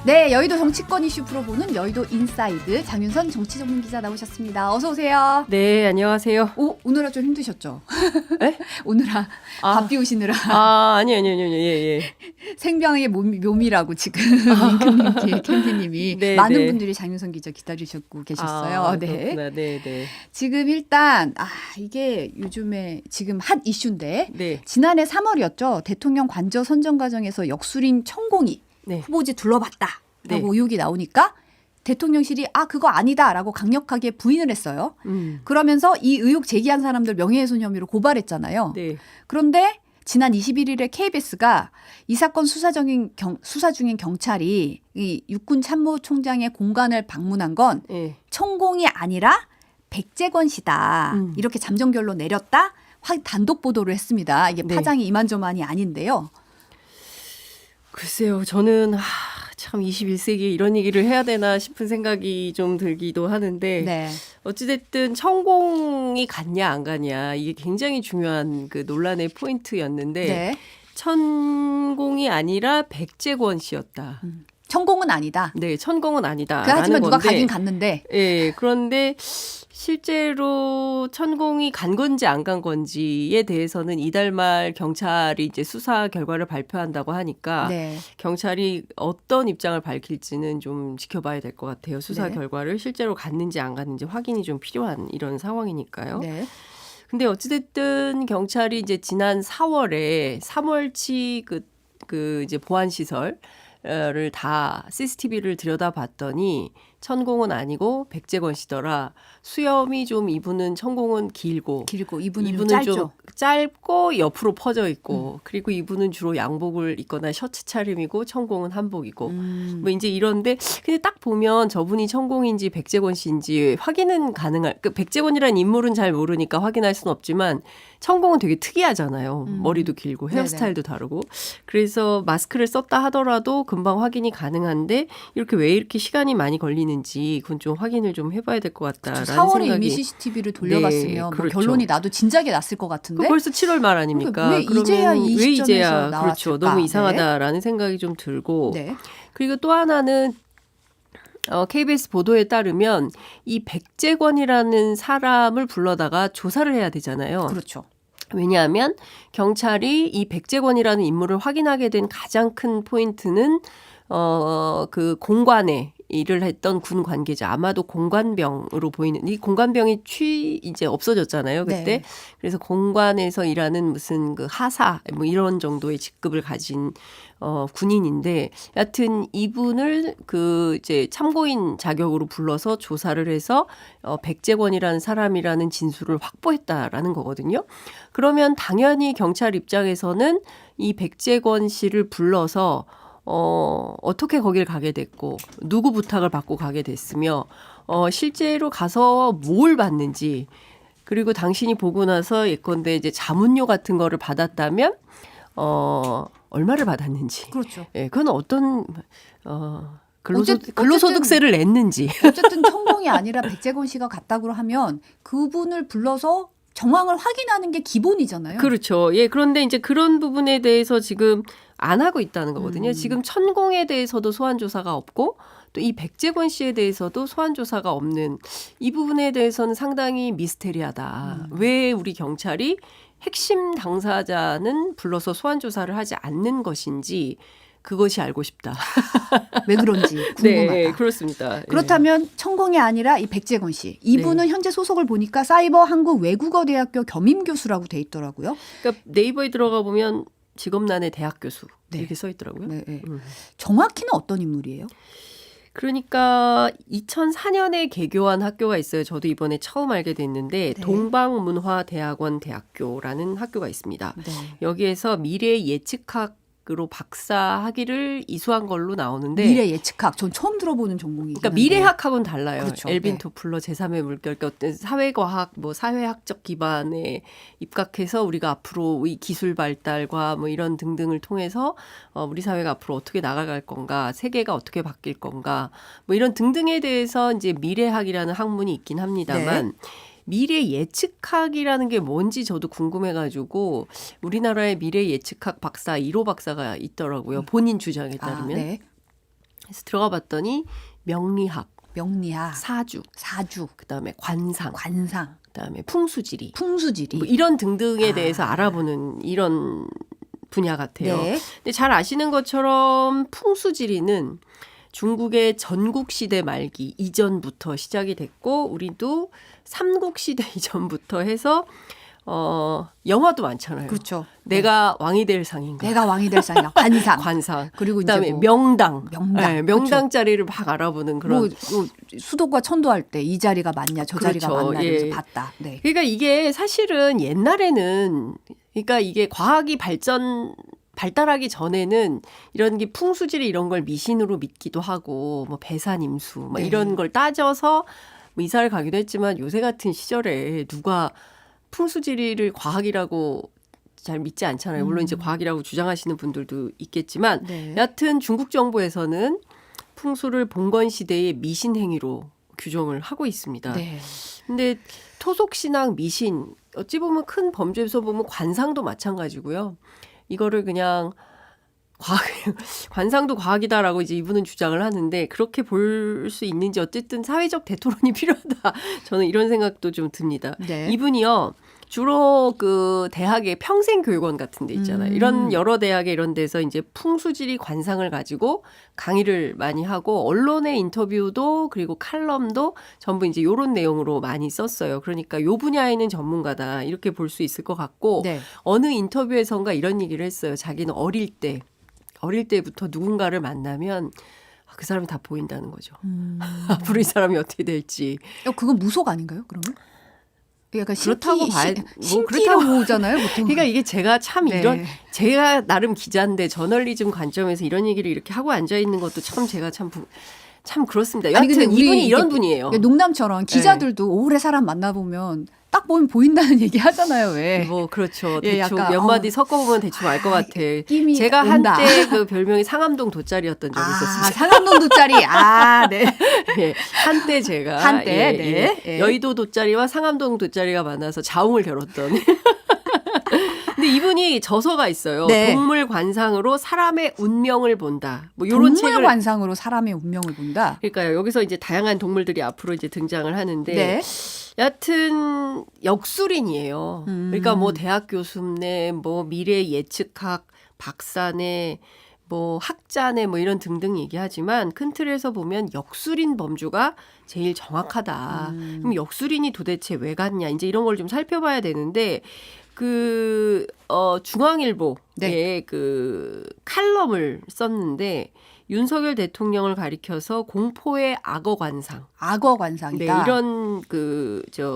네, 여의도 정치권 이슈 풀어보는 여의도 인사이드 장윤선 정치전문기자 나오셨습니다. 어서 오세요. 네, 안녕하세요. 오, 오늘아 좀 힘드셨죠? 네? 오늘아 밥 비우시느라 아니요, 예. 생명의 묘미라고 지금 임금님 캠피님이 네, 많은 네. 분들이 장윤선 기자 기다리셨고 계셨어요. 네. 그렇구나. 네. 지금 일단 이게 요즘에 지금 핫 이슈인데 네. 지난해 3월이었죠. 대통령 관저 선정 과정에서 역술인 천공이 네. 후보지 둘러봤다라고 네. 의혹이 나오니까 대통령실이 그거 아니다라고 강력하게 부인을 했어요. 그러면서 이 의혹 제기한 사람들 명예훼손 혐의로 고발했잖아요. 네. 그런데 지난 21일에 KBS가 이 사건 수사 중인 경찰이 이 육군 참모총장의 공간을 방문한 건 네. 천공이 아니라 백재권 씨다. 이렇게 잠정 결론 내렸다. 단독 보도를 했습니다. 이게 네. 파장이 이만저만이 아닌데요. 글쎄요, 저는 참 21세기에 이런 얘기를 해야 되나 싶은 생각이 좀 들기도 하는데 네. 어찌됐든 천공이 갔냐 안 갔냐 이게 굉장히 중요한 그 논란의 포인트였는데 네. 천공이 아니라 백재권 씨였다. 천공은 아니다. 네, 천공은 아니다. 하지만 누가 건데, 가긴 갔는데. 예, 그런데 실제로 천공이 간 건지 안 간 건지에 대해서는 이달 말 경찰이 이제 수사 결과를 발표한다고 하니까 네. 경찰이 어떤 입장을 밝힐지는 좀 지켜봐야 될 것 같아요. 수사 네. 결과를 실제로 갔는지 안 갔는지 확인이 좀 필요한 이런 상황이니까요. 네. 근데 어찌됐든 경찰이 이제 지난 4월에 3월치 그 이제 보안 시설 를 다 CCTV를 들여다봤더니 천공은 아니고 백재권 씨더라. 수염이 좀 이분은 천공은 길고 이분은 좀 짧죠. 짧고 옆으로 퍼져 있고 그리고 이분은 주로 양복을 입거나 셔츠 차림이고 천공은 한복이고 뭐 이제 이런데 근데 딱 보면 저분이 천공인지 백재권 씨인지 확인은 가능할 그 백재권이라는 인물은 잘 모르니까 확인할 수는 없지만 천공은 되게 특이하잖아요. 머리도 길고 헤어스타일도 다르고 그래서 마스크를 썼다 하더라도 금방 확인이 가능한데 이렇게 왜 이렇게 시간이 많이 걸리는지 그건 좀 확인을 좀 해봐야 될 것 같다라는 4월에 생각이. 이미 CCTV를 돌려봤으면 네, 뭐 그렇죠. 결론이 나도 진작에 났을 것 같은데. 벌써 7월 말 아닙니까? 왜 이제야 이 왜 시점에서 이제야 나왔을까? 그렇죠. 너무 이상하다라는 생각이 좀 들고 네. 그리고 또 하나는 KBS 보도에 따르면 이 백재권이라는 사람을 불러다가 조사를 해야 되잖아요. 그렇죠. 왜냐하면 경찰이 이 백재권이라는 인물을 확인하게 된 가장 큰 포인트는 그 공관에 일을 했던 군 관계자 아마도 공관병으로 보이는 이 공관병이 이제 없어졌잖아요 그때. 네. 그래서 공관에서 일하는 무슨 그 하사 뭐 이런 정도의 직급을 가진 군인인데 여하튼 이분을 그 이제 참고인 자격으로 불러서 조사를 해서 백재권이라는 사람이라는 진술을 확보했다라는 거거든요. 그러면 당연히 경찰 입장에서는 이 백재권 씨를 불러서 어떻게 거길 가게 됐고 누구 부탁을 받고 가게 됐으며 실제로 가서 뭘 받는지 그리고 당신이 보고 나서 예컨대 이제 자문료 같은 거를 받았다면 얼마를 받았는지 그렇죠. 예, 그건 어떤 어쨌든 근로소득세를 냈는지 어쨌든 천공이 아니라 백재권 씨가 갔다고 하면 그분을 불러서 정황을 확인하는 게 기본이잖아요. 그렇죠. 예, 그런데 이제 그런 부분에 대해서 지금 안 하고 있다는 거거든요. 지금 천공에 대해서도 소환 조사가 없고 또 이 백재권 씨에 대해서도 소환 조사가 없는 이 부분에 대해서는 상당히 미스테리하다. 왜 우리 경찰이 핵심 당사자는 불러서 소환 조사를 하지 않는 것인지 그것이 알고 싶다. 왜 그런지 궁금하다. 네, 그렇습니다. 그렇다면 천공이 아니라 이 백재권 씨. 이분은 현재 소속을 보니까 사이버 한국 외국어대학교 겸임 교수라고 돼 있더라고요. 그러니까 네이버에 들어가 보면 직업란에 대학 교수 이렇게 써 있더라고요. 네. 정확히는 어떤 인물이에요? 그러니까 2004년에 개교한 학교가 있어요. 저도 이번에 처음 알게 됐는데 네. 동방문화대학원 대학교라는 학교가 있습니다. 네. 여기에서 미래 예측학 으로 박사 학위를 이수한 걸로 나오는데 미래 예측학. 전 처음 들어보는 전공이긴 그러니까 한데. 미래학하고는 달라요. 그렇죠. 엘빈 네. 토플러 제3의 물결 그러니까 어떤 사회과학 뭐 사회학적 기반에 입각해서 우리가 앞으로 이 기술 발달과 뭐 이런 등등을 통해서 우리 사회가 앞으로 어떻게 나아갈 건가 세계가 어떻게 바뀔 건가 뭐 이런 등등에 대해서 이제 미래학이라는 학문이 있긴 합니다만 미래 예측학이라는 게 뭔지 저도 궁금해가지고 우리나라의 미래 예측학 박사 1호 박사가 있더라고요. 본인 주장에 따르면. 네. 그래서 들어가 봤더니 명리학, 명리학, 사주, 사주, 그다음에 관상, 관상, 그다음에 풍수지리, 풍수지리. 뭐 이런 등등에 대해서 알아보는 이런 분야 같아요. 네. 근데 잘 아시는 것처럼 풍수지리는 중국의 전국시대 말기 이전부터 시작이 됐고 우리도 삼국시대 이전부터 해서 영화도 많잖아요. 그렇죠. 내가 왕이 될 상인가. 내가 왕이 될 상이야. 관상. 관상. 그리고 그다음에 이제 뭐 명당. 명당. 네, 명당 자리를 막 알아보는 그런. 뭐 수도과 천도할 때 이 자리가 맞냐 저 자리가 그렇죠. 맞냐 이러면서 예. 봤다. 네. 그러니까 이게 사실은 옛날에는 그러니까 이게 과학이 발달하기 전에는 이런 게 풍수지리 이런 걸 미신으로 믿기도 하고 뭐 배산임수 뭐 네. 이런 걸 따져서 뭐 이사를 가기도 했지만 요새 같은 시절에 누가 풍수지리를 과학이라고 잘 믿지 않잖아요. 물론 이제 과학이라고 주장하시는 분들도 있겠지만 네. 여하튼 중국 정부에서는 풍수를 봉건 시대의 미신 행위로 규정을 하고 있습니다. 네. 근데 토속신앙 미신 어찌 보면 큰 범죄에서 보면 관상도 마찬가지고요. 이거를 그냥 과학, 관상도 과학이다라고 이제 이분은 주장을 하는데 그렇게 볼 수 있는지 어쨌든 사회적 대토론이 필요하다. 저는 이런 생각도 좀 듭니다. 네. 이분이요. 주로 그 대학의 평생교육원 같은 데 있잖아요. 이런 여러 대학에 이런 데서 이제 풍수지리 관상을 가지고 강의를 많이 하고 언론의 인터뷰도 그리고 칼럼도 전부 이제 이런 내용으로 많이 썼어요. 그러니까 요 분야에는 전문가다 이렇게 볼 수 있을 것 같고 네. 어느 인터뷰에선가 이런 얘기를 했어요. 자기는 어릴 때부터 누군가를 만나면 그 사람이 다 보인다는 거죠. 앞으로 이 사람이 어떻게 될지. 그건 무속 아닌가요? 그러면? 약간 그렇다고 봐야 뭐 그렇다고 보잖아요, 보통. 그러니까 이게 제가 참 네. 이런 제가 나름 기자인데 저널리즘 관점에서 이런 얘기를 이렇게 하고 앉아 있는 것도 참 제가 참 그렇습니다. 아니, 근데 여하튼 우리 이분이 이런 이게 분이에요. 농담처럼 기자들도 오래 사람 만나보면 딱 보면 보인다는 얘기 하잖아요, 왜? 뭐 그렇죠. 예, 대충 약간, 몇 마디 섞어보면 대충 알 것 같아. 끼미 제가 온다. 한때 그 별명이 상암동 돗자리였던 적이 있었습니다. 상암동 돗자리. 네. 예, 한때 제가 한때, 네. 예. 여의도 돗자리와 상암동 돗자리가 만나서 자웅을 겨뤘던. 근데 이분이 저서가 있어요. 네. 동물 관상으로 사람의 운명을 본다. 뭐 이런 동물 책을 관상으로 사람의 운명을 본다. 그러니까요. 여기서 이제 다양한 동물들이 앞으로 이제 등장을 하는데 네. 여하튼 역술인이에요. 그러니까 뭐 대학 교수네, 뭐 미래 예측학 박사네, 뭐 학자네 뭐 이런 등등 얘기하지만 큰 틀에서 보면 역술인 범주가 제일 정확하다. 그럼 역술인이 도대체 왜 갔냐? 이제 이런 걸 좀 살펴봐야 되는데 중앙일보에 네. 그 칼럼을 썼는데 윤석열 대통령을 가리켜서 공포의 악어 관상. 악어 네, 관상이다. 이런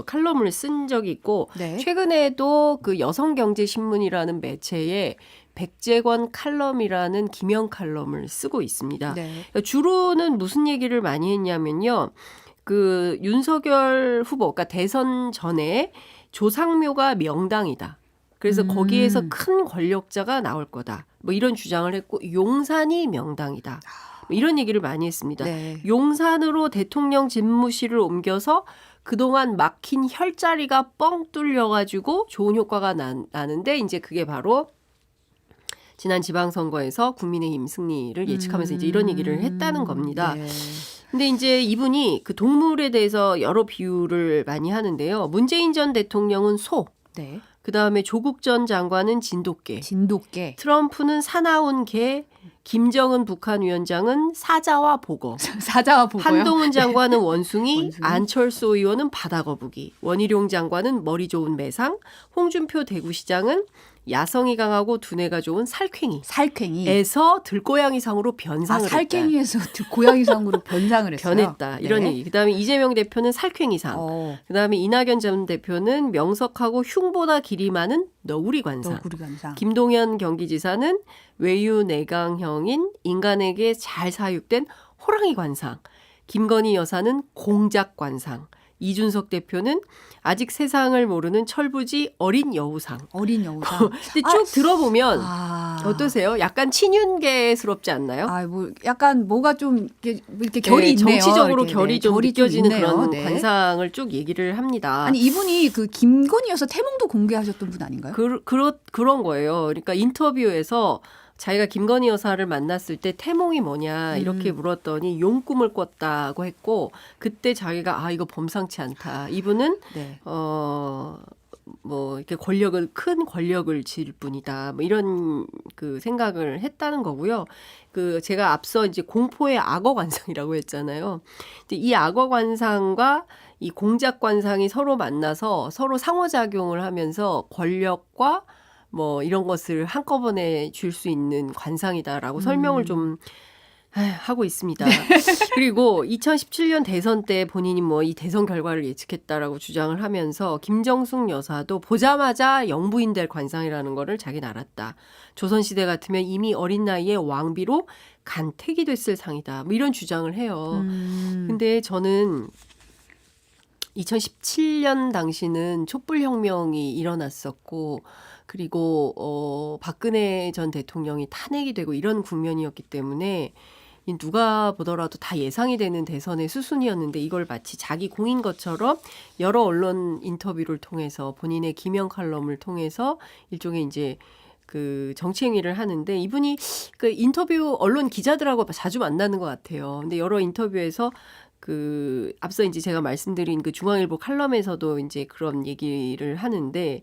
칼럼을 쓴 적이 있고 네. 최근에도 그 여성경제신문이라는 매체에 백재권 칼럼이라는 기명 칼럼을 쓰고 있습니다. 네. 그러니까 주로는 무슨 얘기를 많이 했냐면요. 그 윤석열 후보, 그러니까 대선 전에 조상묘가 명당이다. 그래서 거기에서 큰 권력자가 나올 거다. 뭐 이런 주장을 했고 용산이 명당이다. 뭐 이런 얘기를 많이 했습니다. 네. 용산으로 대통령 집무실을 옮겨서 그동안 막힌 혈자리가 뻥 뚫려가지고 좋은 효과가 나는데 이제 그게 바로 지난 지방선거에서 국민의힘 승리를 예측하면서 이제 이런 얘기를 했다는 겁니다. 네. 근데 이제 이분이 그 동물에 대해서 여러 비유를 많이 하는데요. 문재인 전 대통령은 소, 네. 그다음에 조국 전 장관은 진돗개, 진돗개. 트럼프는 사나운 개, 김정은 북한 위원장은 사자와 보거, 사자와 보고요. 한동훈 장관은 원숭이, 원숭이. 안철수 의원은 바다거북이, 원희룡 장관은 머리 좋은 매상, 홍준표 대구시장은 야성이 강하고 두뇌가 좋은 살쾡이. 살쾡이. 에서 들고양이상으로 변상을 했다. 살쾡이에서 고양이상으로 변상을 했어요. 변했다. 이런 네. 얘기. 그다음에 이재명 대표는 살쾡이상. 그다음에 이낙연 전 대표는 명석하고 흉보다 길이 많은 너구리 관상. 너구리 관상. 김동연 경기지사는 외유내강형인 인간에게 잘 사육된 호랑이 관상. 김건희 여사는 공작 관상. 이준석 대표는 아직 세상을 모르는 철부지 어린 여우상. 어린 여우상. 근데 쭉 들어보면 어떠세요? 약간 친윤계스럽지 않나요? 뭐 약간 뭐가 좀 이렇게 결이 있네요. 정치적으로 이렇게, 결이 좀 느껴지는 있네요. 그런 네. 관상을 쭉 얘기를 합니다. 아니 이분이 그 김건희 여사 태몽도 공개하셨던 분 아닌가요? 그런 거예요. 그러니까 인터뷰에서 자기가 김건희 여사를 만났을 때 태몽이 뭐냐 이렇게 물었더니 용 꿈을 꿨다고 했고 그때 자기가 이거 범상치 않다. 이분은 네. 뭐 이렇게 큰 권력을 질 뿐이다. 뭐 이런 그 생각을 했다는 거고요. 그 제가 앞서 이제 공포의 악어 관상이라고 했잖아요. 이 악어 관상과 이 공작 관상이 서로 만나서 서로 상호작용을 하면서 권력과 뭐 이런 것을 한꺼번에 줄 수 있는 관상이다라고 설명을 좀 하고 있습니다. 그리고 2017년 대선 때 본인이 뭐 이 대선 결과를 예측했다라고 주장을 하면서 김정숙 여사도 보자마자 영부인 될 관상이라는 거를 자기는 알았다. 조선시대 같으면 이미 어린 나이에 왕비로 간택이 됐을 상이다. 뭐 이런 주장을 해요. 근데 저는 2017년 당시는 촛불혁명이 일어났었고 그리고 박근혜 전 대통령이 탄핵이 되고 이런 국면이었기 때문에 누가 보더라도 다 예상이 되는 대선의 수순이었는데 이걸 마치 자기 공인 것처럼 여러 언론 인터뷰를 통해서 본인의 기명 칼럼을 통해서 일종의 이제 그 정치행위를 하는데 이분이 그 인터뷰 언론 기자들하고 자주 만나는 것 같아요. 근데 여러 인터뷰에서 그 앞서 이제 제가 말씀드린 그 중앙일보 칼럼에서도 이제 그런 얘기를 하는데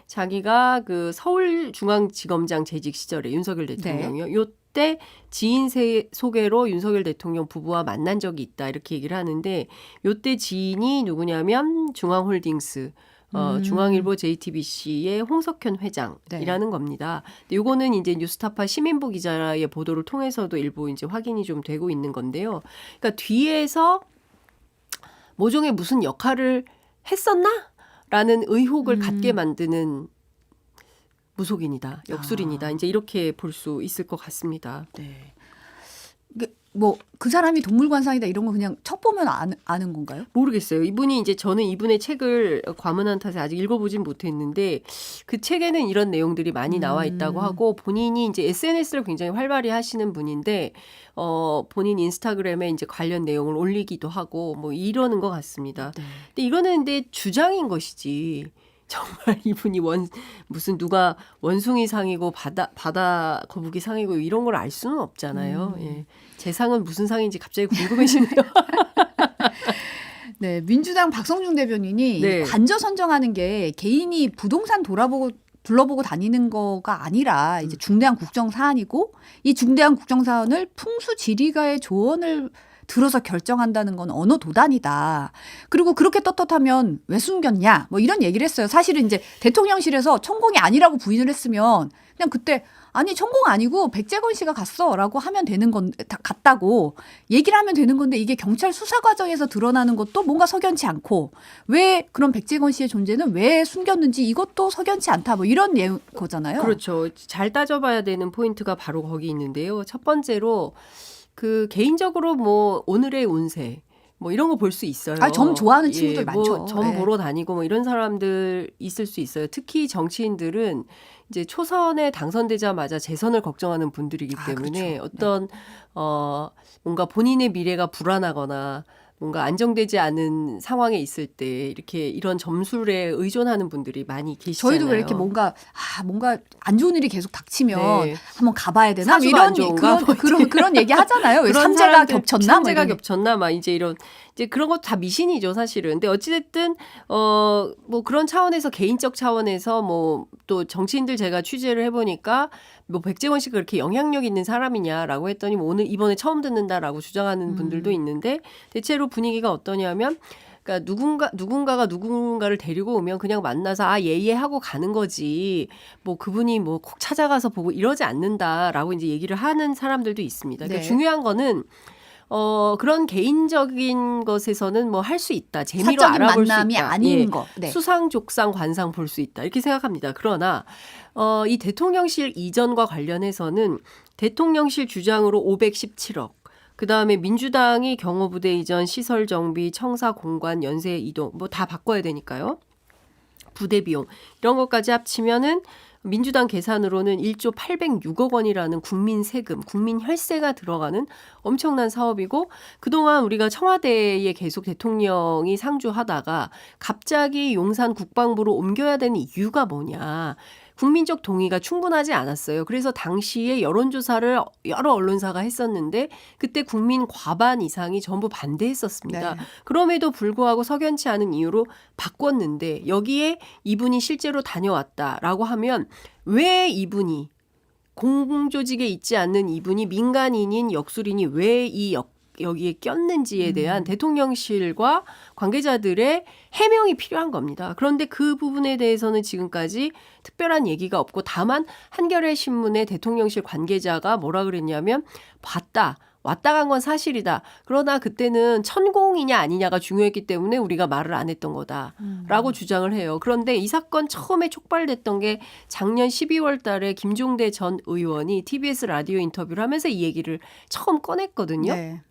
자기가 그 서울중앙지검장 재직 시절에 윤석열 대통령이요. 네. 요때 지인 소개로 윤석열 대통령 부부와 만난 적이 있다 이렇게 얘기를 하는데 요때 지인이 누구냐면 중앙홀딩스 중앙일보 JTBC의 홍석현 회장이라는 겁니다. 근데 요거는 이제 뉴스타파 시민부 기자의 보도를 통해서도 일부 이제 확인이 좀 되고 있는 건데요. 그러니까 뒤에서 모종의 무슨 역할을 했었나? 라는 의혹을 갖게 만드는 무속인이다, 역술인이다. 이제 이렇게 볼 수 있을 것 같습니다. 네. 뭐 그 사람이 동물관상이다 이런 거 그냥 첫 보면 아는 건가요? 모르겠어요. 이분이 이제 저는 이분의 책을 과문한 탓에 아직 읽어보진 못했는데 그 책에는 이런 내용들이 많이 나와 있다고 하고 본인이 이제 SNS를 굉장히 활발히 하시는 분인데 본인 인스타그램에 이제 관련 내용을 올리기도 하고 뭐 이러는 것 같습니다. 네. 근데 이거는 근데 주장인 것이지. 정말 이분이 무슨 누가 원숭이 상이고 바다 거북이 상이고 이런 걸 알 수는 없잖아요. 예. 제 상은 무슨 상인지 갑자기 궁금해지네요. 네, 민주당 박성중 대변인이 네. 관저 선정하는 게 개인이 부동산 둘러보고 다니는 거가 아니라 이제 중대한 국정 사안이고 이 중대한 국정 사안을 풍수지리가의 조언을 들어서 결정한다는 건 언어 도단이다. 그리고 그렇게 떳떳하면 왜 숨겼냐? 뭐 이런 얘기를 했어요. 사실은 이제 대통령실에서 천공이 아니라고 부인을 했으면 그냥 그때 아니 천공 아니고 백재건 씨가 갔어라고 하면 되는 건 갔다고 얘기를 하면 되는 건데 이게 경찰 수사 과정에서 드러나는 것도 뭔가 석연치 않고 왜 그런 백재건 씨의 존재는 왜 숨겼는지 이것도 석연치 않다. 뭐 이런 거잖아요. 그렇죠. 잘 따져봐야 되는 포인트가 바로 거기 있는데요. 첫 번째로 그 개인적으로 뭐 오늘의 운세 뭐 이런 거 볼 수 있어요. 점 좋아하는 친구들 많죠. 뭐점 보러 다니고 뭐 이런 사람들 있을 수 있어요. 특히 정치인들은 이제 초선에 당선되자마자 재선을 걱정하는 분들이기 때문에 그렇죠. 어떤 뭔가 본인의 미래가 불안하거나 뭔가 안정되지 않은 상황에 있을 때 이렇게 이런 점술에 의존하는 분들이 많이 계시잖아요. 저희도 그렇게 뭔가 안 좋은 일이 계속 닥치면 네. 한번 가봐야 되나? 사주가 안 좋은가? 그런 얘기 하잖아요. 왜 삼재가 겹쳤나? 삼재가 겹쳤나? 막 이제 그런 거 다 미신이죠, 사실은. 근데 어찌됐든 뭐 그런 차원에서 개인적 차원에서 뭐 또 정치인들 제가 취재를 해보니까 뭐 백재원 씨가 그렇게 영향력 있는 사람이냐라고 했더니 뭐 이번에 처음 듣는다라고 주장하는 분들도 있는데 대체로 분위기가 어떠냐면 그러니까 누군가가 누군가를 데리고 오면 그냥 만나서 예 하고 가는 거지. 뭐 그분이 뭐 꼭 찾아가서 보고 이러지 않는다라고 이제 얘기를 하는 사람들도 있습니다. 그러니까 네. 중요한 거는 그런 개인적인 것에서는 뭐 할 수 있다. 재미로 사적인 알아볼 수 만남이 있다. 아닌 거. 네. 수상, 족상, 관상 볼 수 있다. 이렇게 생각합니다. 그러나 이 대통령실 이전과 관련해서는 대통령실 주장으로 517억. 그다음에 민주당이 경호부대 이전, 시설 정비, 청사 공관, 연쇄 이동 뭐 다 바꿔야 되니까요. 부대 비용 이런 것까지 합치면은 민주당 계산으로는 1조 806억 원이라는 국민 세금, 국민 혈세가 들어가는 엄청난 사업이고 그동안 우리가 청와대에 계속 대통령이 상주하다가 갑자기 용산 국방부로 옮겨야 되는 이유가 뭐냐. 국민적 동의가 충분하지 않았어요. 그래서 당시에 여론조사를 여러 언론사가 했었는데 그때 국민 과반 이상이 전부 반대했었습니다. 네. 그럼에도 불구하고 석연치 않은 이유로 바꿨는데 여기에 이분이 실제로 다녀왔다라고 하면 왜 이분이 공조직에 있지 않는 이분이 민간인인 역술인이 왜 여기에 꼈는지에 대한 대통령실과 관계자들의 해명이 필요한 겁니다. 그런데 그 부분에 대해서는 지금까지 특별한 얘기가 없고 다만 한겨레 신문의 대통령실 관계자가 뭐라 그랬냐면 왔다 간 건 사실이다. 그러나 그때는 천공이냐 아니냐가 중요했기 때문에 우리가 말을 안 했던 거다라고 주장을 해요. 그런데 이 사건 처음에 촉발됐던 게 작년 12월 달에 김종대 전 의원이 TBS 라디오 인터뷰를 하면서 이 얘기를 처음 꺼냈거든요. 네.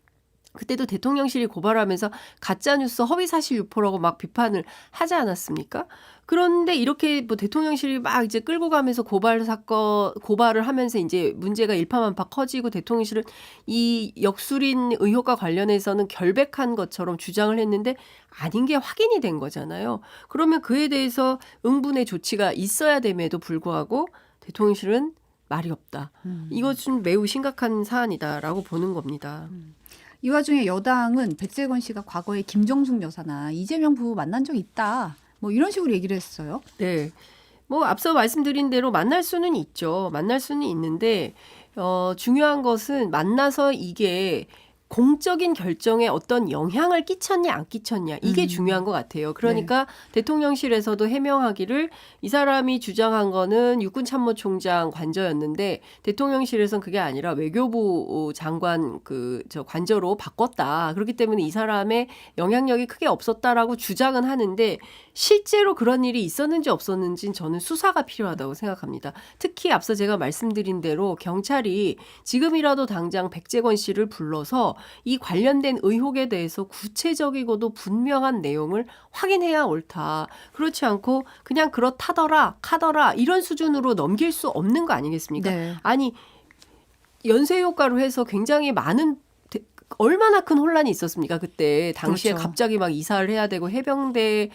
그때도 대통령실이 고발하면서 가짜뉴스 허위사실 유포라고 막 비판을 하지 않았습니까? 그런데 이렇게 뭐 대통령실이 막 이제 끌고 가면서 고발을 하면서 이제 문제가 일파만파 커지고 대통령실은 이 역술인 의혹과 관련해서는 결백한 것처럼 주장을 했는데 아닌 게 확인이 된 거잖아요. 그러면 그에 대해서 응분의 조치가 있어야 됨에도 불구하고 대통령실은 말이 없다. 이것은 매우 심각한 사안이다라고 보는 겁니다. 이 와중에 여당은 백재건 씨가 과거에 김정숙 여사나 이재명 부부 만난 적 있다. 뭐 이런 식으로 얘기를 했어요. 네. 뭐 앞서 말씀드린 대로 만날 수는 있죠. 만날 수는 있는데 중요한 것은 만나서 이게 공적인 결정에 어떤 영향을 끼쳤냐 안 끼쳤냐 이게 중요한 것 같아요. 그러니까 대통령실에서도 해명하기를 이 사람이 주장한 거는 육군참모총장 관저였는데 대통령실에서는 그게 아니라 외교부 장관 저 관저로 바꿨다. 그렇기 때문에 이 사람의 영향력이 크게 없었다라고 주장은 하는데 실제로 그런 일이 있었는지 없었는지는 저는 수사가 필요하다고 생각합니다. 특히 앞서 제가 말씀드린 대로 경찰이 지금이라도 당장 백재건 씨를 불러서 이 관련된 의혹에 대해서 구체적이고도 분명한 내용을 확인해야 옳다. 그렇지 않고 그냥 그렇다더라, 카더라 이런 수준으로 넘길 수 없는 거 아니겠습니까? 네. 아니 연쇄 효과로 해서 굉장히 많은 얼마나 큰 혼란이 있었습니까? 그때 당시에 그렇죠. 갑자기 막 이사를 해야 되고 해병대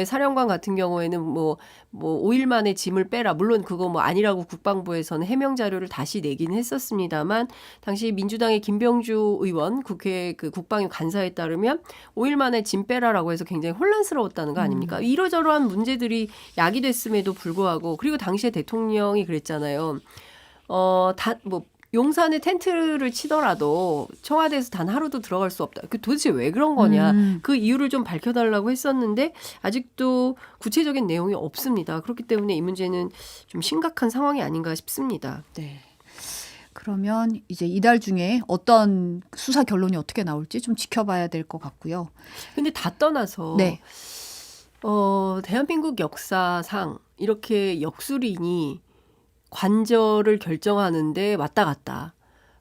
사령관 같은 경우에는 뭐 5일 만에 짐을 빼라. 물론 그거 뭐 아니라고 국방부에서는 해명 자료를 다시 내긴 했었습니다만 당시 민주당의 김병주 의원 국회 그 국방위 간사에 따르면 5일 만에 짐 빼라라고 해서 굉장히 혼란스러웠다는 거 아닙니까? 이러저러한 문제들이 야기됐음에도 불구하고 그리고 당시에 대통령이 그랬잖아요. 용산에 텐트를 치더라도 청와대에서 단 하루도 들어갈 수 없다. 그 도대체 왜 그런 거냐. 그 이유를 좀 밝혀달라고 했었는데 아직도 구체적인 내용이 없습니다. 그렇기 때문에 이 문제는 좀 심각한 상황이 아닌가 싶습니다. 네. 그러면 이제 이달 중에 어떤 수사 결론이 어떻게 나올지 좀 지켜봐야 될 것 같고요. 근데 다 떠나서 네. 대한민국 역사상 이렇게 역술인이 관절을 결정하는데 왔다 갔다.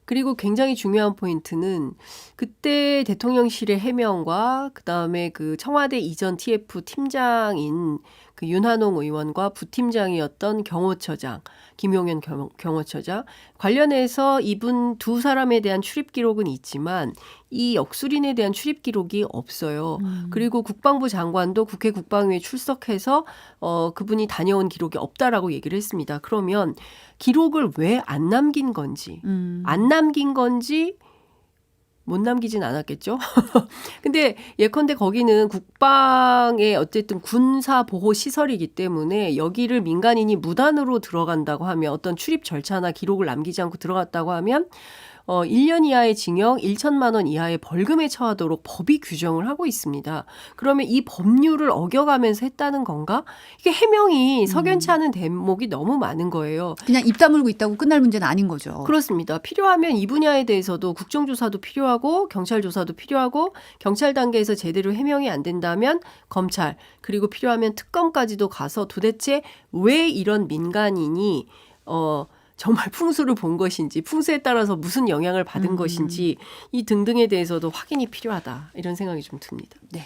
그리고 굉장히 중요한 포인트는 그때 대통령실의 해명과 그다음에 그 청와대 이전 TF 팀장인 그 윤한홍 의원과 부팀장이었던 경호처장 김용현 경호처장 관련해서 이분 두 사람에 대한 출입 기록은 있지만 이 역술인에 대한 출입 기록이 없어요. 그리고 국방부 장관도 국회 국방위에 출석해서 그분이 다녀온 기록이 없다라고 얘기를 했습니다. 그러면 기록을 왜 안 남긴 건지 안 남긴 건지 못 남기진 않았겠죠. 근데 예컨대 거기는 국방의 어쨌든 군사 보호 시설이기 때문에 여기를 민간인이 무단으로 들어간다고 하면 어떤 출입 절차나 기록을 남기지 않고 들어갔다고 하면 1년 이하의 징역 1천만 원 이하의 벌금에 처하도록 법이 규정을 하고 있습니다. 그러면 이 법률을 어겨가면서 했다는 건가? 이게 해명이 석연치 않은 대목이 너무 많은 거예요. 그냥 입 다물고 있다고 끝날 문제는 아닌 거죠. 그렇습니다. 필요하면 이 분야에 대해서도 국정조사도 필요하고 경찰 조사도 필요하고 경찰 단계에서 제대로 해명이 안 된다면 검찰 그리고 필요하면 특검까지도 가서 도대체 왜 이런 민간인이 정말 풍수를 본 것인지 풍수에 따라서 무슨 영향을 받은 것인지 이 등등에 대해서도 확인이 필요하다. 이런 생각이 좀 듭니다. 네.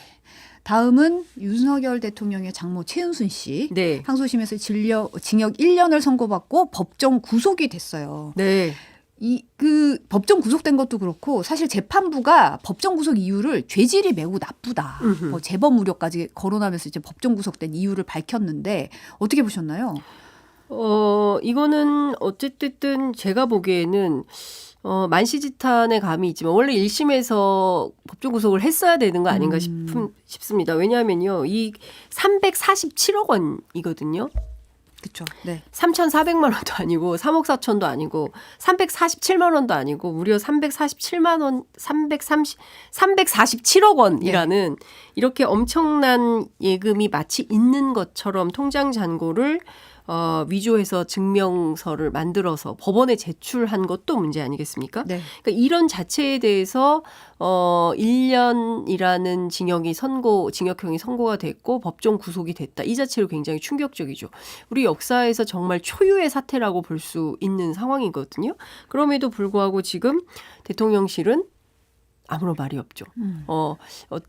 다음은 윤석열 대통령의 장모 최은순 씨. 네. 항소심에서 징역 1년을 선고받고 법정 구속이 됐어요. 네. 그 법정 구속된 것도 그렇고 사실 재판부가 법정 구속 이유를 죄질이 매우 나쁘다. 뭐 재범 우려까지 거론하면서 이제 법정 구속된 이유를 밝혔는데 어떻게 보셨나요? 이거는 어쨌든 제가 보기에는 만시지탄의 감이 있지만 원래 1심에서 법정 구속을 했어야 되는 거 아닌가 싶습니다. 왜냐하면요. 이 347억 원이거든요. 그렇죠. 네. 3,400만 원도 아니고 3억 4천도 아니고 347만 원도 아니고 무려 347만 원, 347억 원이라는 이렇게 엄청난 예금이 마치 있는 것처럼 통장 잔고를 위조해서 증명서를 만들어서 법원에 제출한 것도 문제 아니겠습니까? 네. 그러니까 이런 자체에 대해서 1년이라는 징역형이 선고가 됐고 법정 구속이 됐다. 이 자체로 굉장히 충격적이죠. 우리 역사에서 정말 초유의 사태라고 볼 수 있는 상황이거든요. 그럼에도 불구하고 지금 대통령실은 아무런 말이 없죠.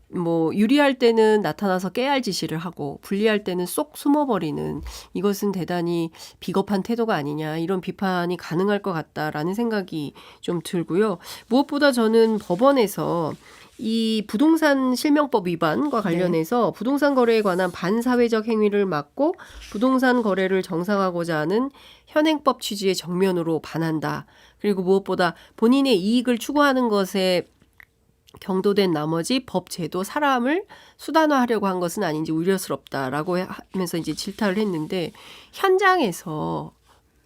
뭐 유리할 때는 나타나서 깨알 지시를 하고 불리할 때는 쏙 숨어버리는 이것은 대단히 비겁한 태도가 아니냐 이런 비판이 가능할 것 같다라는 생각이 좀 들고요. 무엇보다 저는 법원에서 이 부동산 실명법 위반과 관련해서 부동산 거래에 관한 반사회적 행위를 막고 부동산 거래를 정상화하고자 하는 현행법 취지에 정면으로 반한다. 그리고 무엇보다 본인의 이익을 추구하는 것에 경도된 나머지 법 제도 사람을 수단화하려고 한 것은 아닌지 우려스럽다라고 하면서 이제 질타를 했는데 현장에서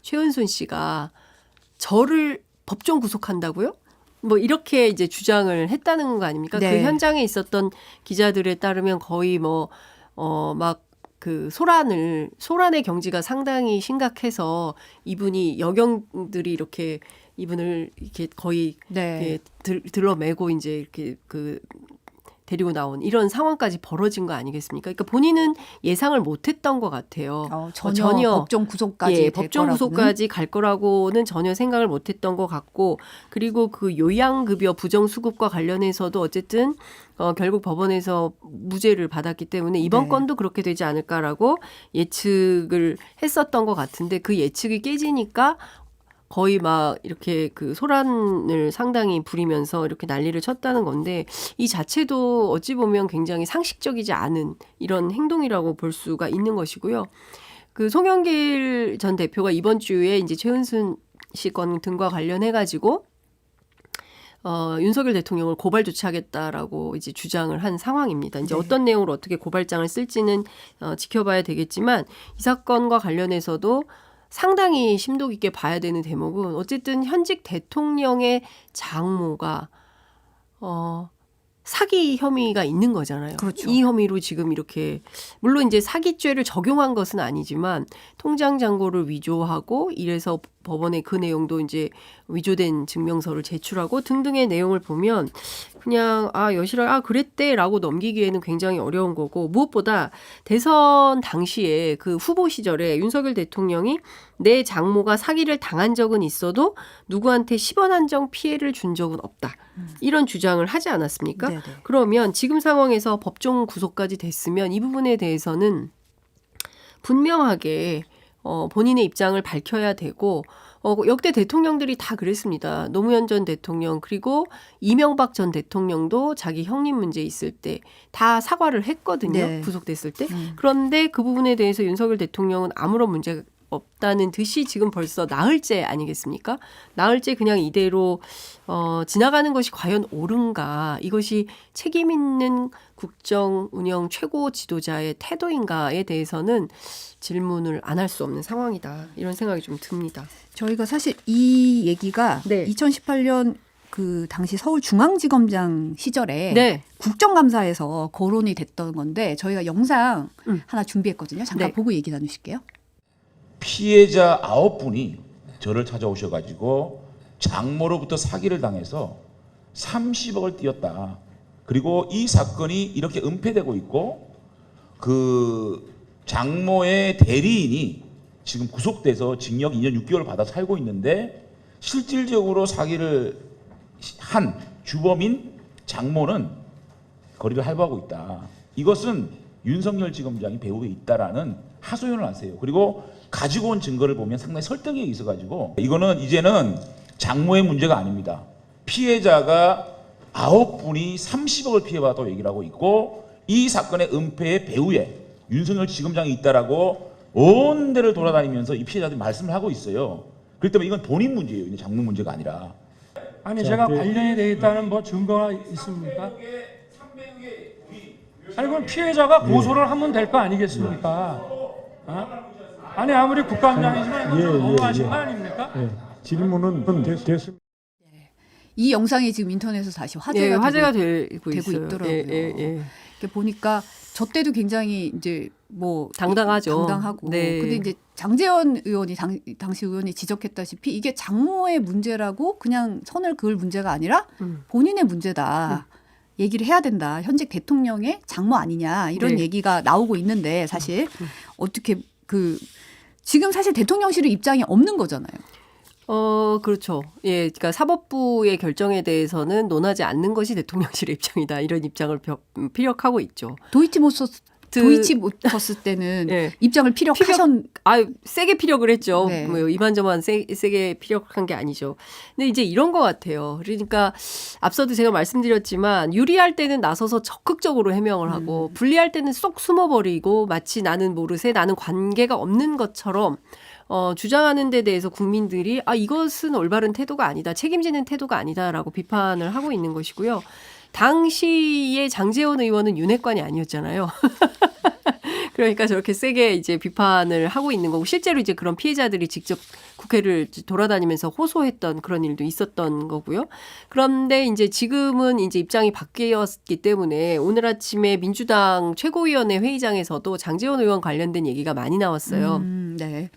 최은순 씨가 저를 법정 구속한다고요? 뭐 이렇게 이제 주장을 했다는 거 아닙니까? 네. 그 현장에 있었던 기자들에 따르면 거의 뭐 막 그 소란의 경지가 상당히 심각해서 이분이 여경들이 이렇게 이분을 이렇게 거의 네. 이렇게 들러매고 이제 이렇게 그 데리고 나온 이런 상황까지 벌어진 거 아니겠습니까? 그러니까 본인은 예상을 못했던 것 같아요. 전혀 법정 구속까지 될 법정 거라고는. 구속까지 갈 거라고는 전혀 생각을 못했던 것 같고 그리고 그 요양급여 부정수급과 관련해서도 어쨌든 결국 법원에서 무죄를 받았기 때문에 이번 네. 건도 그렇게 되지 않을까라고 예측을 했었던 것 같은데 그 예측이 깨지니까 거의 막 이렇게 그 소란을 상당히 부리면서 이렇게 난리를 쳤다는 건데 이 자체도 어찌 보면 굉장히 상식적이지 않은 이런 행동이라고 볼 수가 있는 것이고요. 그 송영길 전 대표가 이번 주에 이제 최은순 씨 건 등과 관련해 가지고 윤석열 대통령을 고발 조치하겠다라고 이제 주장을 한 상황입니다. 이제 네. 어떤 내용으로 어떻게 고발장을 쓸지는 지켜봐야 되겠지만 이 사건과 관련해서도 상당히 심도 깊게 봐야 되는 대목은 어쨌든 현직 대통령의 장모가 사기 혐의가 있는 거잖아요. 그렇죠. 이 혐의로 지금 이렇게 물론 이제 사기죄를 적용한 것은 아니지만 통장 잔고를 위조하고 이래서 법원에 그 내용도 이제 위조된 증명서를 제출하고 등등의 내용을 보면 그냥 여실하게 그랬대라고 넘기기에는 굉장히 어려운 거고 무엇보다 대선 당시에 그 후보 시절에 윤석열 대통령이 내 장모가 사기를 당한 적은 있어도 누구한테 10원 한정 피해를 준 적은 없다. 이런 주장을 하지 않았습니까? 네네. 그러면 지금 상황에서 법정 구속까지 됐으면 이 부분에 대해서는 분명하게 본인의 입장을 밝혀야 되고 역대 대통령들이 다 그랬습니다. 노무현 전 대통령 그리고 이명박 전 대통령도 자기 형님 문제 있을 때 다 사과를 했거든요. 네. 구속됐을 때. 그런데 그 부분에 대해서 윤석열 대통령은 아무런 문제가 없다는 듯이 지금 벌써 나흘째 아니겠습니까? 나흘째 그냥 이대로 지나가는 것이 과연 옳은가? 이것이 책임 있는 국정 운영 최고 지도자의 태도인가에 대해서는 질문을 안 할 수 없는 상황이다. 이런 생각이 좀 듭니다. 저희가 사실 이 얘기가 네. 2018년 그 당시 서울중앙지검장 시절에 네. 국정감사에서 거론이 됐던 건데 저희가 영상 하나 준비했거든요. 잠깐 네. 보고 얘기 나누실게요. 피해자 9분이 저를 찾아오셔가지고 장모로부터 사기를 당해서 30억을 띄었다. 그리고 이 사건이 이렇게 은폐되고 있고 그 장모의 대리인이 지금 구속돼서 징역 2년 6개월을 받아 살고 있는데 실질적으로 사기를 한 주범인 장모는 거리를 할부하고 있다. 이것은 윤석열 지검장이 배후에 있다라는 하소연을 하세요. 그리고 가지고 온 증거를 보면 상당히 설득력이 있어가지고 이거는 이제는 장모의 문제가 아닙니다. 피해자가 9분이 30억을 피해받았다고 얘기를 하고 있고 이 사건의 은폐의 배후에 윤석열 지검장이 있다라고 온 데를 돌아다니면서 이 피해자들이 말씀을 하고 있어요. 그렇기 때문에 이건 본인 문제예요. 이게 장모 문제가 아니라. 아니 제가 관련이 돼 있다는 뭐 증거가 있습니까? 아니 그럼 피해자가 고소를 하면 될 거 아니겠습니까? 어? 아니 아무리 국감장이지만 이건 너무하신 거 아닙니까? 질문은 됐습니다. 이 영상이 지금 인터넷에서 다시 예, 화제가 되고 있어요. 있더라고요. 예. 이렇게 보니까 저 때도 굉장히 이제 뭐 당당하죠. 당당하고. 네. 근데 이제 장제원 의원이 당시 의원이 지적했다시피 이게 장모의 문제라고 그냥 선을 그을 문제가 아니라 본인의 문제다. 얘기를 해야 된다. 현직 대통령의 장모 아니냐 이런 네. 얘기가 나오고 있는데 사실 어떻게 지금 사실 대통령실의 입장이 없는 거잖아요. 그렇죠. 예, 그러니까 사법부의 결정에 대해서는 논하지 않는 것이 대통령실의 입장이다. 이런 입장을 피력하고 있죠. 도이치모터스 때는 예. 입장을 세게 피력을 했죠. 네. 뭐 이만저만 세게 피력한 게 아니죠. 근데 이제 이런 것 같아요. 그러니까 앞서도 제가 말씀드렸지만 유리할 때는 나서서 적극적으로 해명을 하고 불리할 때는 쏙 숨어버리고 마치 나는 모르세 나는 관계가 없는 것처럼 주장하는 데 대해서 국민들이 이것은 올바른 태도가 아니다. 책임지는 태도가 아니다라고 비판을 하고 있는 것이고요. 당시에 장제원 의원은 윤핵관이 아니었잖아요. 그러니까 저렇게 세게 이제 비판을 하고 있는 거고 실제로 이제 그런 피해자들이 직접 국회를 돌아다니면서 호소했던 그런 일도 있었던 거고요. 그런데 이제 지금은 이제 입장이 바뀌었기 때문에 오늘 아침에 민주당 최고위원회 회의장에서도 장제원 의원 관련된 얘기가 많이 나왔어요. 네.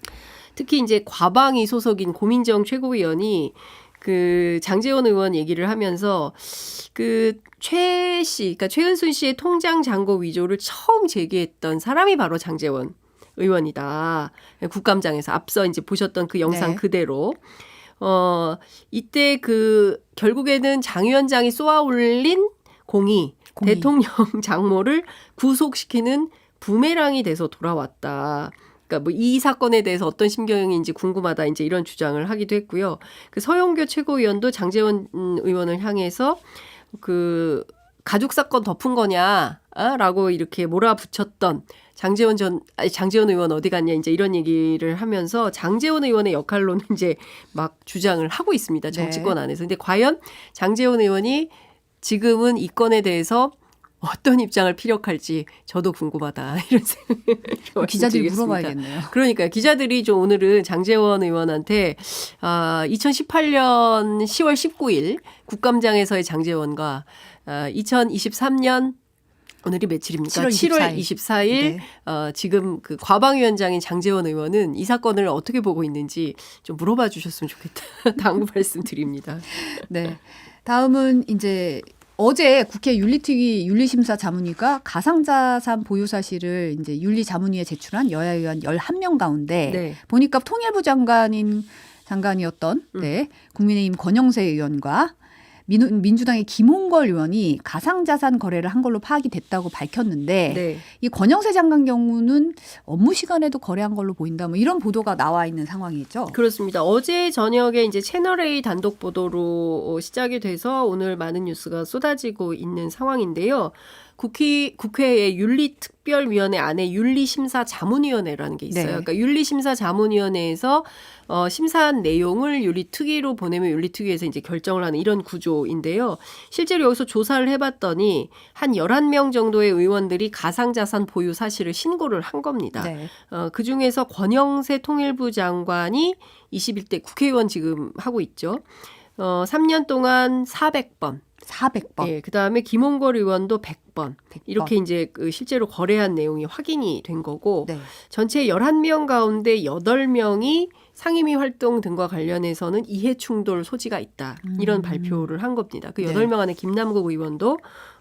특히 이제 과방위 소속인 고민정 최고위원이 그 장제원 의원 얘기를 하면서 그 최 씨, 그러니까 최은순 씨의 통장 잔고 위조를 처음 제기했던 사람이 바로 장제원 의원이다. 국감장에서 앞서 이제 보셨던 그 영상 네. 그대로. 이때 결국에는 장 위원장이 쏘아 올린 공이 대통령 장모를 구속시키는 부메랑이 돼서 돌아왔다. 그러니까 뭐 이 사건에 대해서 어떤 심경인지 궁금하다. 이제 이런 주장을 하기도 했고요. 그 서영교 최고위원도 장제원 의원을 향해서 가족 사건 덮은 거냐? 라고 이렇게 몰아붙였던 장제원 의원 어디 갔냐? 이제 이런 얘기를 하면서 장제원 의원의 역할로는 이제 막 주장을 하고 있습니다. 정치권 안에서. 근데 과연 장제원 의원이 지금은 이 건에 대해서 어떤 입장을 피력할지 저도 궁금하다. 이런 생각을 기자들이 말씀드리겠습니다. 물어봐야겠네요. 그러니까 기자들이 좀 오늘은 장제원 의원한테 2018년 10월 19일 국감장에서의 장제원과 2023년 오늘이 며칠입니까? 7월 24일 네. 지금 그 과방위원장인 장제원 의원은 이 사건을 어떻게 보고 있는지 좀 물어봐 주셨으면 좋겠다. 당부 말씀드립니다. 네. 다음은 이제 어제 국회 윤리심사 자문위가 가상자산 보유 사실을 이제 윤리자문위에 제출한 여야 의원 11명 가운데 네. 보니까 통일부 장관이었던 국민의힘 권영세 의원과 민주당의 김홍걸 의원이 가상자산 거래를 한 걸로 파악이 됐다고 밝혔는데 네. 이 권영세 장관 경우는 업무 시간에도 거래한 걸로 보인다. 뭐 이런 보도가 나와 있는 상황이죠. 그렇습니다. 어제 저녁에 이제 채널A 단독 보도로 시작이 돼서 오늘 많은 뉴스가 쏟아지고 있는 상황인데요. 국회의 윤리특별위원회 안에 윤리심사자문위원회라는 게 있어요. 네. 그러니까 윤리심사자문위원회에서 심사한 내용을 윤리특위로 보내면 윤리특위에서 이제 결정을 하는 이런 구조인데요. 실제로 여기서 조사를 해봤더니 한 11명 정도의 의원들이 가상자산 보유 사실을 신고를 한 겁니다. 네. 그중에서 권영세 통일부 장관이 21대 국회의원 지금 하고 있죠. 3년 동안 400번. 400번. 예, 그다음에 김홍걸 의원도 100번. 이렇게 이제 실제로 거래한 내용이 확인이 된 거고 네. 전체 11명 가운데 8명이 상임위 활동 등과 관련해서는 이해 충돌 소지가 있다. 이런 발표를 한 겁니다. 그 8명 안에 김남국 의원도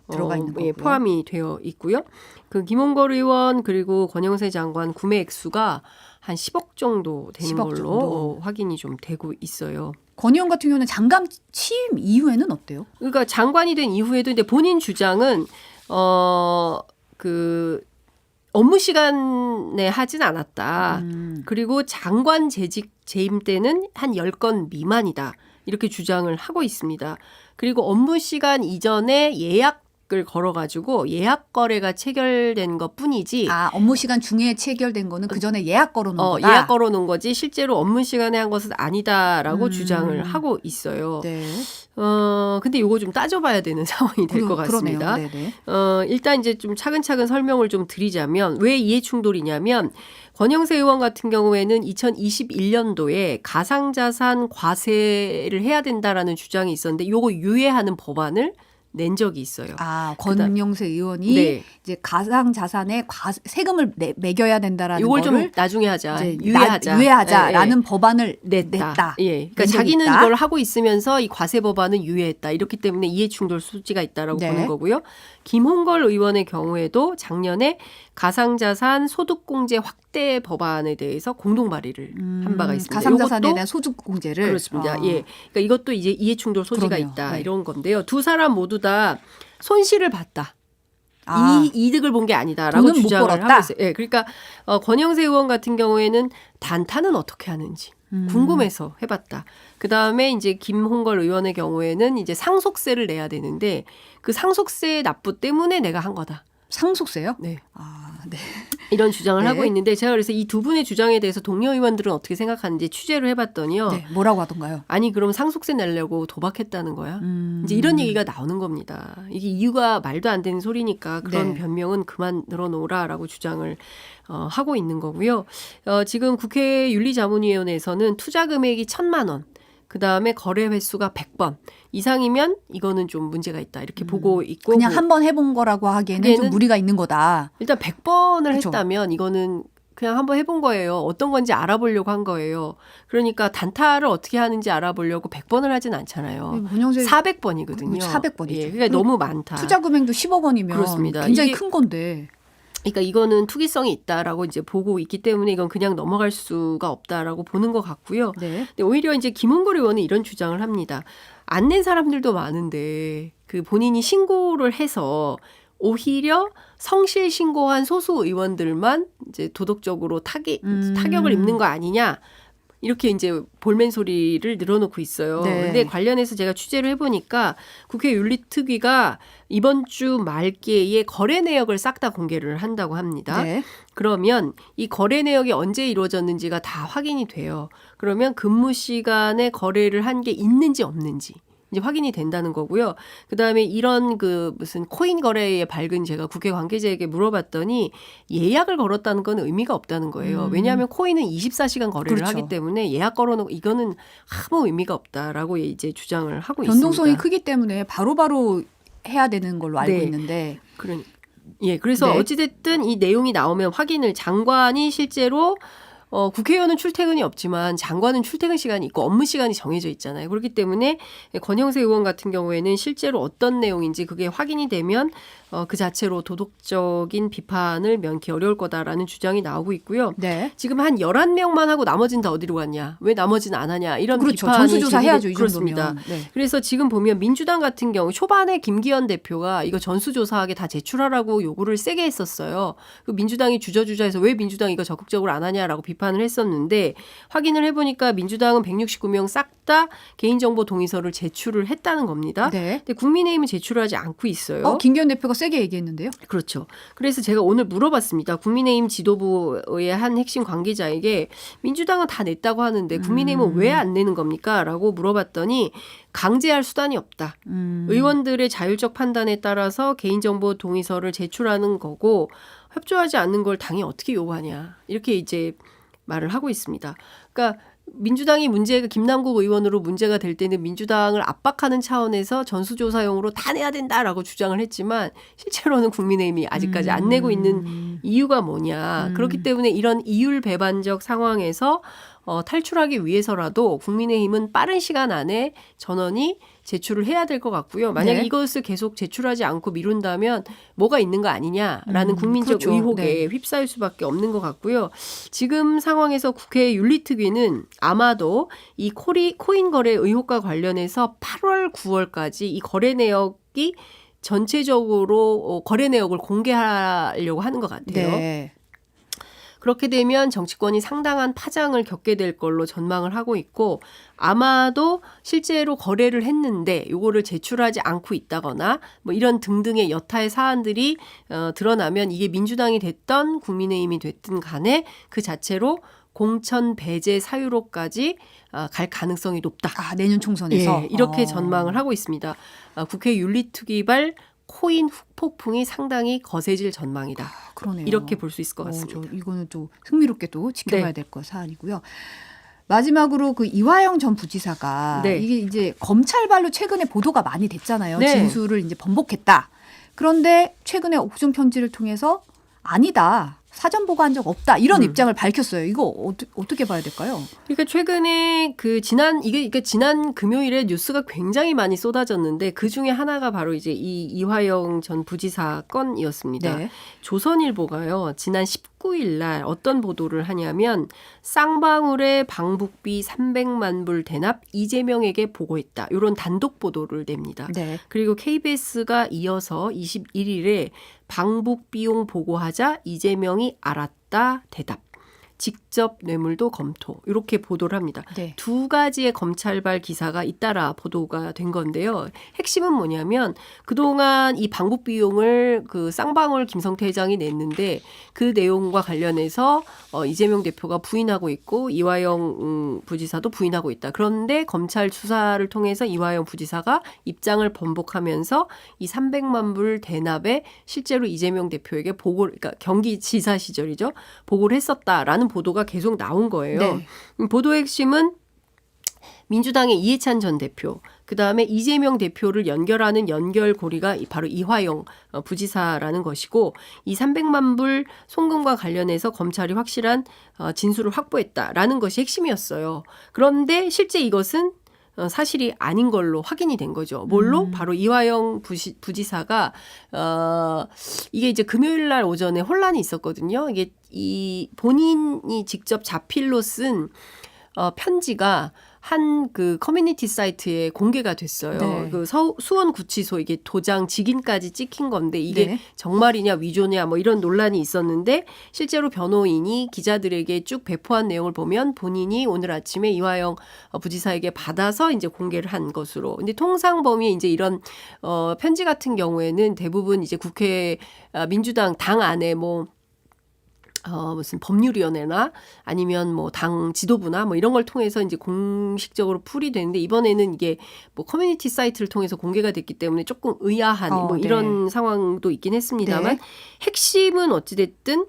들어가 있는 거고요. 포함이 되어 있고요. 그 김홍걸 의원 그리고 권영세 장관 구매 액수가 한 10억 정도 되는 10억 걸로 정도. 확인이 좀 되고 있어요. 권 의원 같은 경우는 장관 취임 이후에는 어때요? 그러니까 장관이 된 이후에도 근데 본인 주장은 업무 시간에 하진 않았다. 그리고 장관 재임 때는 한 10건 미만이다. 이렇게 주장을 하고 있습니다. 그리고 업무 시간 이전에 예약 걸어가지고 예약 거래가 체결된 것뿐이지. 업무 시간 중에 체결된 거는 그 전에 예약 걸어놓은 거다. 예약 걸어놓은 거지 실제로 업무 시간에 한 것은 아니다라고 주장을 하고 있어요. 네. 근데 이거 좀 따져봐야 되는 상황이 될 것 같습니다. 그러네요. 네네. 일단 이제 좀 차근차근 설명을 좀 드리자면 왜 이해 충돌이냐면 권영세 의원 같은 경우에는 2021년도에 가상자산 과세를 해야 된다라는 주장이 있었는데 요거 유예하는 법안을 낸 적이 있어요. 권영세 의원이 네. 이제 가상 자산에 세금을 매겨야 된다라는 이걸 거를 좀 나중에 하자. 이제 유예하자. 유예하자라는 예, 예. 법안을 냈다. 예. 그러니까 낸 적이 자기는 있다. 이걸 하고 있으면서 이 과세 법안은 유예했다. 이렇기 때문에 이해충돌 소지가 있다라고 네. 보는 거고요. 김홍걸 의원의 경우에도 작년에 가상자산 소득공제 확대 법안에 대해서 공동 발의를 한 바가 있습니다. 가상자산에 요것도 대한 소득 공제를 그렇습니다. 예. 그러니까 이것도 이제 이해충돌 소지가 그러네요. 있다. 네. 이런 건데요. 두 사람 모두 다 손실을 봤다. 이 이득을 본 게 아니다라고 돈은 못 주장을 벌었다. 하고 있어요. 예, 그러니까 권영세 의원 같은 경우에는 단타는 어떻게 하는지 궁금해서 해봤다. 그 다음에 이제 김홍걸 의원의 경우에는 이제 상속세를 내야 되는데 그 상속세 납부 때문에 내가 한 거다. 상속세요? 네. 네. 이런 주장을 네. 하고 있는데 제가 그래서 이 두 분의 주장에 대해서 동료 의원들은 어떻게 생각하는지 취재를 해봤더니요. 네. 뭐라고 하던가요? 아니 그럼 상속세 내려고 도박했다는 거야? 이제 이런 얘기가 나오는 겁니다. 이게 이유가 말도 안 되는 소리니까 그런 네. 변명은 그만 늘어놓으라라고 주장을 하고 있는 거고요. 지금 국회 윤리자문위원회에서는 투자 금액이 1,000만 원, 그 다음에 거래 횟수가 100번 이상이면 이거는 좀 문제가 있다 이렇게 보고 있고 그냥 한 번 해본 거라고 하기에는 좀 무리가 있는 거다. 일단 100번을 그쵸. 했다면 이거는 그냥 한번 해본 거예요. 어떤 건지 알아보려고 한 거예요. 그러니까 단타를 어떻게 하는지 알아보려고 100번을 하진 않잖아요. 권영세 400번이거든요. 400번이죠. 예, 그러니까 너무 많다. 투자 금액도 10억 원이면 그렇습니다. 굉장히 이게- 큰 건데. 그러니까 이거는 투기성이 있다라고 이제 보고 있기 때문에 이건 그냥 넘어갈 수가 없다라고 보는 것 같고요. 네. 근데 오히려 이제 김홍걸 의원은 이런 주장을 합니다. 안 낸 사람들도 많은데 그 본인이 신고를 해서 오히려 성실 신고한 소수 의원들만 이제 도덕적으로 타격을 입는 거 아니냐. 이렇게 이제 볼멘 소리를 늘어놓고 있어요. 네. 근데 관련해서 제가 취재를 해보니까 국회 윤리특위가 이번 주 말기에 거래 내역을 싹 다 공개를 한다고 합니다. 네. 그러면 이 거래 내역이 언제 이루어졌는지가 다 확인이 돼요. 그러면 근무 시간에 거래를 한 게 있는지 없는지 이제 확인이 된다는 거고요. 그다음에 이런 그 무슨 코인 거래의 밝은 제가 국회 관계자에게 물어봤더니 예약을 걸었다는 건 의미가 없다는 거예요. 왜냐하면 코인은 24시간 거래를 그렇죠. 하기 때문에 예약 걸어놓고 이거는 아무 의미가 없다라고 이제 주장을 하고 변동성이 있습니다. 크기 때문에 바로바로 해야 되는 걸로 알고 네. 있는데. 그래서 네. 어찌됐든 이 내용이 나오면 확인을 장관이 실제로 국회의원은 출퇴근이 없지만 장관은 출퇴근 시간이 있고 업무 시간이 정해져 있잖아요. 그렇기 때문에 권영세 의원 같은 경우에는 실제로 어떤 내용인지 그게 확인이 되면 그 자체로 도덕적인 비판을 면키 어려울 거다라는 주장이 나오고 있고요. 네. 지금 한 11명만 하고 나머지는 다 어디로 갔냐? 왜 나머지는 안 하냐? 이런 그렇죠. 비판이 전수조사 해야죠. 이 그렇습니다. 정도면. 네. 그래서 지금 보면 민주당 같은 경우 초반에 김기현 대표가 이거 전수조사하게 다 제출하라고 요구를 세게 했었어요. 그 민주당이 주저주저해서 왜 민주당 이거 적극적으로 안 하냐라고 비판을 했었는데 확인을 해보니까 민주당은 169명 싹 다 개인정보 동의서를 제출을 했다는 겁니다. 네. 근데 국민의힘은 제출하지 않고 있어요. 김기현 대표가 세게 얘기했는데요. 그렇죠. 그래서 제가 오늘 물어봤습니다. 국민의힘 지도부의 한 핵심 관계자에게 민주당은 다 냈다고 하는데 국민의힘은 왜 안 내는 겁니까? 라고 물어봤더니 강제할 수단이 없다. 의원들의 자율적 판단에 따라서 개인정보 동의서를 제출하는 거고 협조하지 않는 걸 당이 어떻게 요구하냐. 이렇게 이제 말을 하고 있습니다. 그러니까 민주당이 김남국 의원으로 문제가 될 때는 민주당을 압박하는 차원에서 전수조사용으로 다 내야 된다라고 주장을 했지만 실제로는 국민의힘이 아직까지 안 내고 있는 이유가 뭐냐. 그렇기 때문에 이런 이율배반적 상황에서 탈출하기 위해서라도 국민의힘은 빠른 시간 안에 전원이 제출을 해야 될 것 같고요. 만약에 네. 이것을 계속 제출하지 않고 미룬다면 뭐가 있는 거 아니냐라는 국민적 그렇죠. 의혹에 네. 휩싸일 수밖에 없는 것 같고요. 지금 상황에서 국회 윤리특위는 아마도 이 코인 거래 의혹과 관련해서 8월, 9월까지 이 거래 내역이 전체적으로 거래 내역을 공개하려고 하는 것 같아요. 네. 그렇게 되면 정치권이 상당한 파장을 겪게 될 걸로 전망을 하고 있고 아마도 실제로 거래를 했는데 요거를 제출하지 않고 있다거나 뭐 이런 등등의 여타의 사안들이 드러나면 이게 민주당이 됐던 국민의힘이 됐든 간에 그 자체로 공천 배제 사유로까지 갈 가능성이 높다. 아, 내년 총선에서 예, 이렇게 전망을 하고 있습니다. 국회 윤리특위발 코인 후폭풍이 상당히 거세질 전망이다. 그러네요. 이렇게 볼 수 있을 것 같습니다. 이거는 좀 흥미롭게 또 지켜봐야 네. 될 거 사안이고요. 마지막으로 그 이화영 전 부지사가 네. 이게 이제 검찰발로 최근에 보도가 많이 됐잖아요. 네. 진술을 이제 번복했다. 그런데 최근에 옥중 편지를 통해서 아니다. 사전 보고한 적 없다. 이런 입장을 밝혔어요. 이거 어떻게 봐야 될까요? 그러니까 최근에 지난 금요일에 뉴스가 굉장히 많이 쏟아졌는데 그 중에 하나가 바로 이제 이 이화영 전 부지사 건이었습니다. 네. 조선일보가요. 지난 19일 날 어떤 보도를 하냐면 쌍방울의 방북비 300만 불 대납 이재명에게 보고했다. 이런 단독 보도를 냅니다. 네. 그리고 KBS가 이어서 21일에 방북 비용 보고하자 이재명이 알았다 대답. 직접 뇌물도 검토. 이렇게 보도를 합니다. 네. 두 가지의 검찰발 기사가 잇따라 보도가 된 건데요. 핵심은 뭐냐면 그동안 이 방북 비용을 그 쌍방울 김성태 회장이 냈는데 그 내용과 관련해서 이재명 대표가 부인하고 있고 이화영 부지사도 부인하고 있다. 그런데 검찰 수사를 통해서 이화영 부지사가 입장을 번복하면서 이 300만 불 대납에 실제로 이재명 대표에게 보고를, 그러니까 경기지사 시절이죠. 보고를 했었다라는 보도가 계속 나온 거예요. 네. 보도의 핵심은 민주당의 이해찬 전 대표, 그다음에 이재명 대표를 연결하는 연결고리가 바로 이화영 부지사라는 것이고 이 300만 불 송금과 관련해서 검찰이 확실한 진술을 확보했다라는 것이 핵심이었어요. 그런데 실제 이것은 사실이 아닌 걸로 확인이 된 거죠. 뭘로? 바로 이화영 부지사가 이게 이제 금요일 날 오전에 혼란이 있었거든요. 이게 이 본인이 직접 자필로 쓴 편지가 한 그 커뮤니티 사이트에 공개가 됐어요. 네. 그 수원구치소 이게 도장 직인까지 찍힌 건데 이게 네. 정말이냐 위조냐 뭐 이런 논란이 있었는데 실제로 변호인이 기자들에게 쭉 배포한 내용을 보면 본인이 오늘 아침에 이화영 부지사에게 받아서 이제 공개를 한 것으로. 근데 통상 범위에 이제 이런 편지 같은 경우에는 대부분 이제 국회 민주당 당 안에 뭐 무슨 법률위원회나 아니면 뭐 당 지도부나 뭐 이런 걸 통해서 이제 공식적으로 풀이되는데 이번에는 이게 뭐 커뮤니티 사이트를 통해서 공개가 됐기 때문에 조금 의아한 뭐 이런 상황도 있긴 했습니다만 네. 핵심은 어찌됐든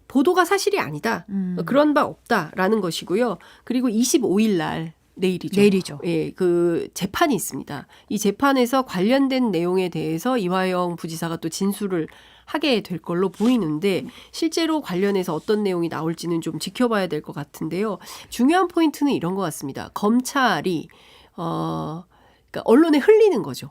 보도가 사실이 아니다. 그런 바 없다라는 것이고요. 그리고 25일 날 내일이죠. 예, 그 재판이 있습니다. 이 재판에서 관련된 내용에 대해서 이화영 부지사가 또 진술을 하게 될 걸로 보이는데 실제로 관련해서 어떤 내용이 나올지는 좀 지켜봐야 될 것 같은데요. 중요한 포인트는 이런 것 같습니다. 검찰이 그러니까 언론에 흘리는 거죠.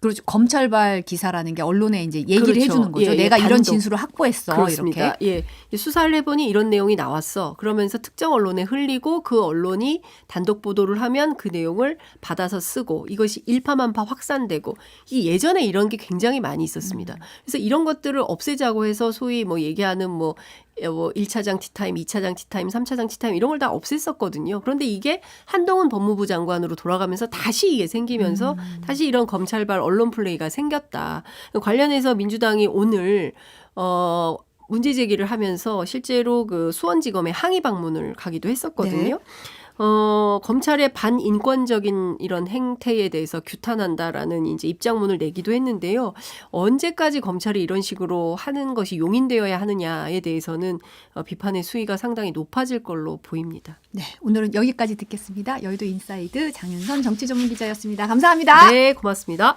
그렇죠. 검찰발 기사라는 게 언론에 이제 얘기를 그렇죠. 해주는 거죠. 예, 내가 단독. 이런 진술을 확보했어. 그렇습니다. 이렇게. 예, 수사를 해보니 이런 내용이 나왔어. 그러면서 특정 언론에 흘리고 그 언론이 단독 보도를 하면 그 내용을 받아서 쓰고 이것이 일파만파 확산되고 이 예전에 이런 게 굉장히 많이 있었습니다. 그래서 이런 것들을 없애자고 해서 소위 뭐 얘기하는 뭐 1차장 티타임, 2차장 티타임, 3차장 티타임 이런 걸 다 없앴었거든요. 그런데 이게 한동훈 법무부 장관으로 돌아가면서 다시 이게 생기면서 다시 이런 검찰발 언론 플레이가 생겼다. 관련해서 민주당이 오늘 문제 제기를 하면서 실제로 그 수원지검에 항의 방문을 가기도 했었거든요. 네. 검찰의 반인권적인 이런 행태에 대해서 규탄한다라는 이제 입장문을 내기도 했는데요. 언제까지 검찰이 이런 식으로 하는 것이 용인되어야 하느냐에 대해서는 비판의 수위가 상당히 높아질 걸로 보입니다. 네, 오늘은 여기까지 듣겠습니다. 여의도 인사이드 장윤선 정치전문기자였습니다. 감사합니다. 네, 고맙습니다.